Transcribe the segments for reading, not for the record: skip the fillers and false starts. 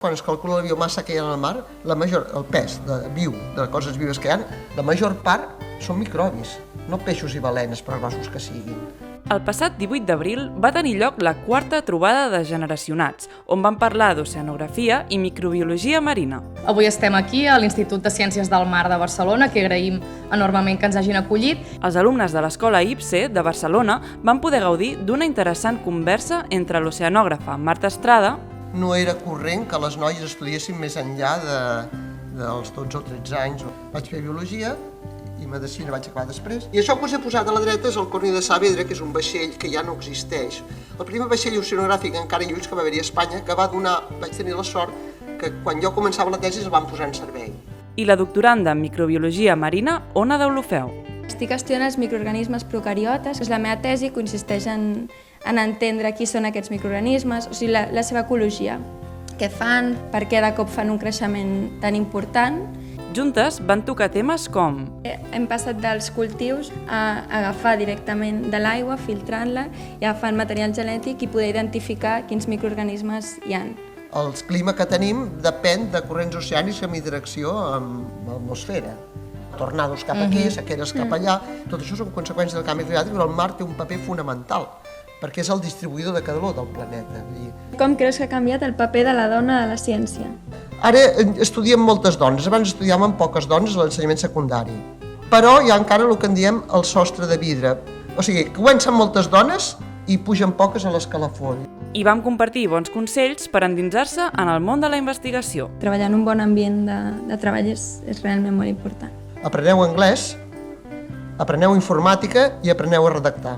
Quan es calcula la biomassa que hi ha al mar, el pes viu de coses vives que hi ha, la major part són microbis, no peixos i balenes, per grossos que siguin. El passat 18 d'abril va tenir lloc la quarta trobada de generacionats, on van parlar d'oceanografia i microbiologia marina. Avui estem aquí a l'Institut de Ciències del Mar de Barcelona, que agraïm enormement que ens hagin acollit. Els alumnes de l'Escola IPSE de Barcelona van poder gaudir d'una interessant conversa entre l'oceanògrafa Marta Estrada. No era corrent que les noies estudiessin més enllà dels 12 o 13 anys. Vaig fer biologia i medicina vaig acabar després. I això que us he posat a la dreta és el Corni de Saavedra, que és un vaixell que ja no existeix. El primer vaixell oceanogràfic encara lluís que va haver-hi a Espanya, que vaig tenir la sort que quan jo començava la tesi es van posar en servei. I la doctoranda en microbiologia marina, Ona Deulofeu. Estic estudiant els microorganismes procariotes. La meva tesi consisteix en entendre qui són aquests microorganismes, o sigui, la seva ecologia, què fan, per què de cop fan un creixement tan important. Juntes van tocar temes com: hem passat dels cultius a agafar directament de l'aigua, filtrant-la i agafant material genètic i poder identificar quins microorganismes hi ha. El clima que tenim depèn de corrents oceànics en direcció amb l'atmosfera. Tornados cap aquí, sequeres cap allà, tot això són conseqüències del canvi climàtic, però el mar té un paper fonamental, perquè és el distribuïdor de calor del planeta. Com creus que ha canviat el paper de la dona a la ciència? Ara estudiem moltes dones, abans estudiàvem poques dones a l'ensenyament secundari, però hi ha encara el que en diem el sostre de vidre, o sigui, comencen moltes dones i pugen poques a l'escalafó. I vam compartir bons consells per endinsar-se en el món de la investigació. Treballar en un bon ambient de treball és realment molt important. Apreneu anglès, apreneu informàtica i apreneu a redactar.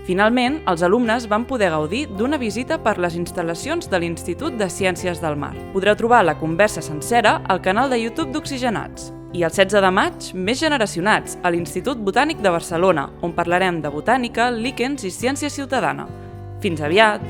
Finalment, els alumnes van poder gaudir d'una visita per les instal·lacions de l'Institut de Ciències del Mar. Podreu trobar la conversa sencera al canal de YouTube d'Oxigenats. I el 16 de maig, més generacionats, a l'Institut Botànic de Barcelona, on parlarem de botànica, líquens i ciència ciutadana. Fins aviat!